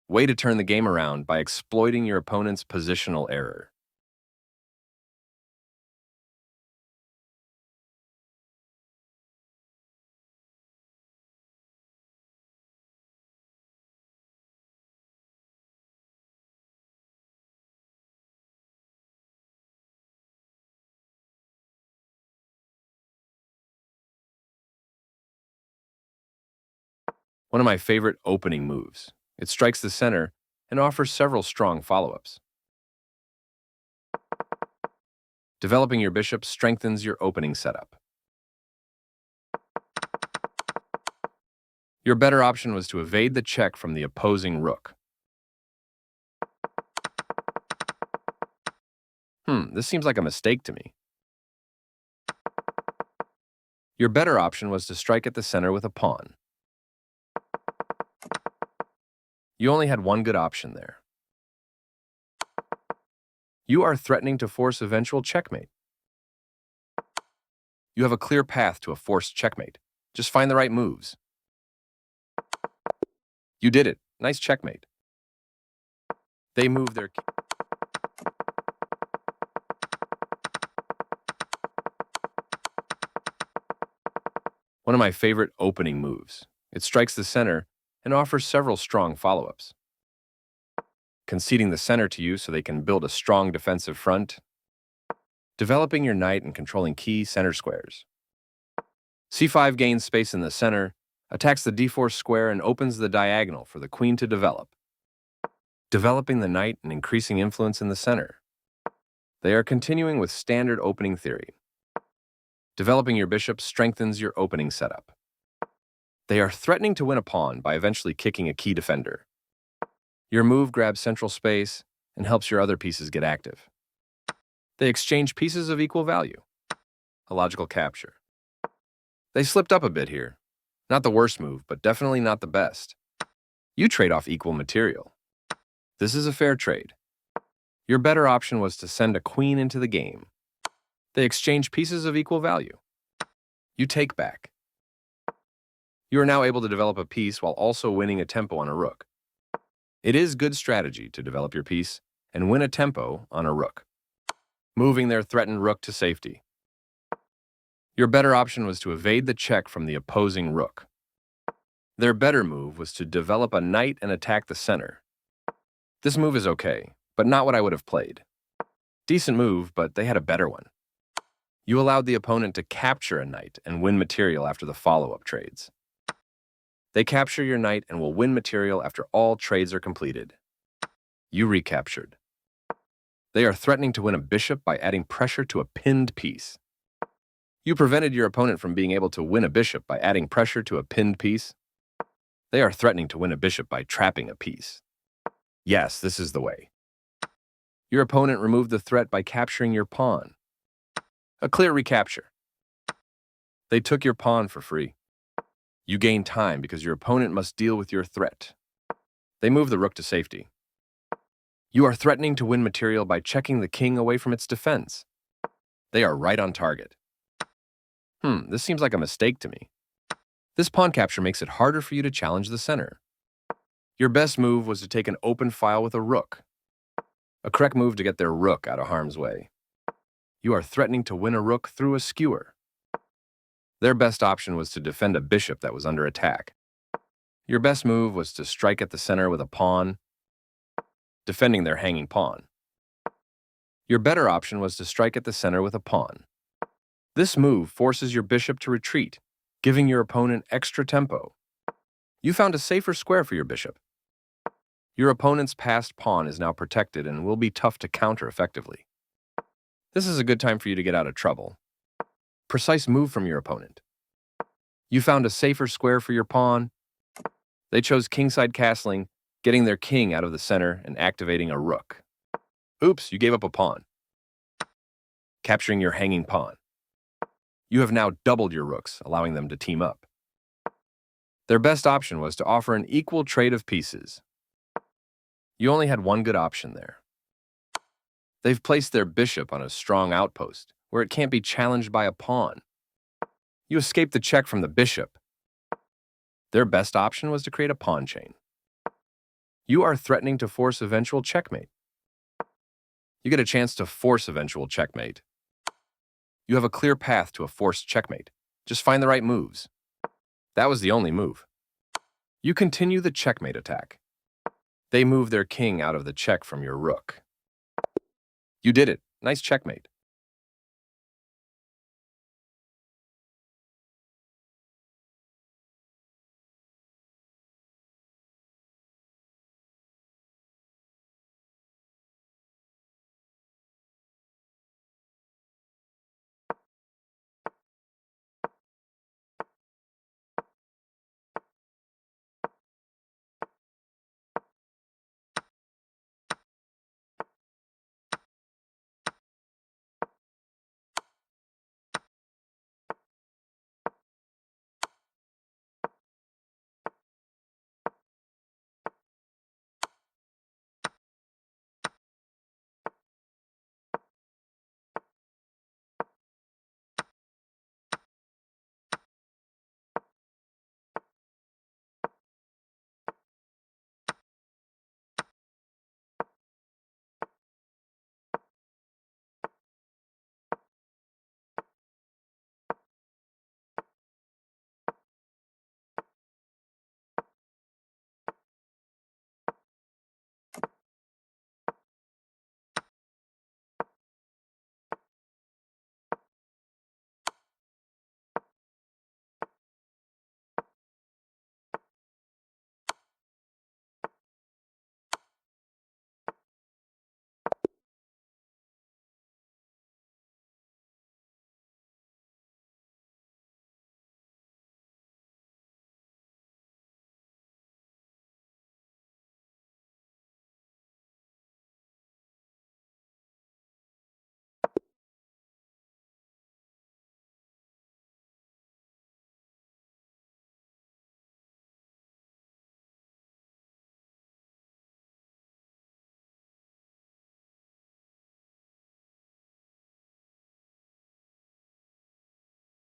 Way to turn the game around by exploiting your opponent's positional error. One of my favorite opening moves. It strikes the center and offers several strong follow-ups. Developing your bishop strengthens your opening setup. Your better option was to evade the check from the opposing rook. This seems like a mistake to me. Your better option was to strike at the center with a pawn. You only had one good option there. You are threatening to force eventual checkmate. You have a clear path to a forced checkmate. Just find the right moves. You did it. Nice checkmate. They move their... One of my favorite opening moves. It strikes the center and offers several strong follow-ups. Conceding the center to you so they can build a strong defensive front. Developing your knight and controlling key center squares. c5 gains space in the center, attacks the d4 square, and opens the diagonal for the queen to develop. Developing the knight and increasing influence in the center. They are continuing with standard opening theory. Developing your bishop strengthens your opening setup. They are threatening to win a pawn by eventually kicking a key defender. Your move grabs central space and helps your other pieces get active. They exchange pieces of equal value. A logical capture. They slipped up a bit here. Not the worst move, but definitely not the best. You trade off equal material. This is a fair trade. Your better option was to send a queen into the game. They exchange pieces of equal value. You take back. You are now able to develop a piece while also winning a tempo on a rook. It is good strategy to develop your piece and win a tempo on a rook, moving their threatened rook to safety. Your better option was to evade the check from the opposing rook. Their better move was to develop a knight and attack the center. This move is okay, but not what I would have played. Decent move, but they had a better one. You allowed the opponent to capture a knight and win material after the follow-up trades. They capture your knight and will win material after all trades are completed. You recaptured. They are threatening to win a bishop by adding pressure to a pinned piece. You prevented your opponent from being able to win a bishop by adding pressure to a pinned piece. They are threatening to win a bishop by trapping a piece. Yes, this is the way. Your opponent removed the threat by capturing your pawn. A clear recapture. They took your pawn for free. You gain time because your opponent must deal with your threat. They move the rook to safety. You are threatening to win material by checking the king away from its defense. They are right on target. This seems like a mistake to me. This pawn capture makes it harder for you to challenge the center. Your best move was to take an open file with a rook. A correct move to get their rook out of harm's way. You are threatening to win a rook through a skewer. Their best option was to defend a bishop that was under attack. Your best move was to strike at the center with a pawn, defending their hanging pawn. Your better option was to strike at the center with a pawn. This move forces your bishop to retreat, giving your opponent extra tempo. You found a safer square for your bishop. Your opponent's passed pawn is now protected and will be tough to counter effectively. This is a good time for you to get out of trouble. Precise move from your opponent. You found a safer square for your pawn. They chose kingside castling, getting their king out of the center and activating a rook. Oops, you gave up a pawn. Capturing your hanging pawn. You have now doubled your rooks, allowing them to team up. Their best option was to offer an equal trade of pieces. You only had one good option there. They've placed their bishop on a strong outpost, where it can't be challenged by a pawn. You escape the check from the bishop. Their best option was to create a pawn chain. You are threatening to force eventual checkmate. You get a chance to force eventual checkmate. You have a clear path to a forced checkmate. Just find the right moves. That was the only move. You continue the checkmate attack. They move their king out of the check from your rook. You did it. Nice checkmate.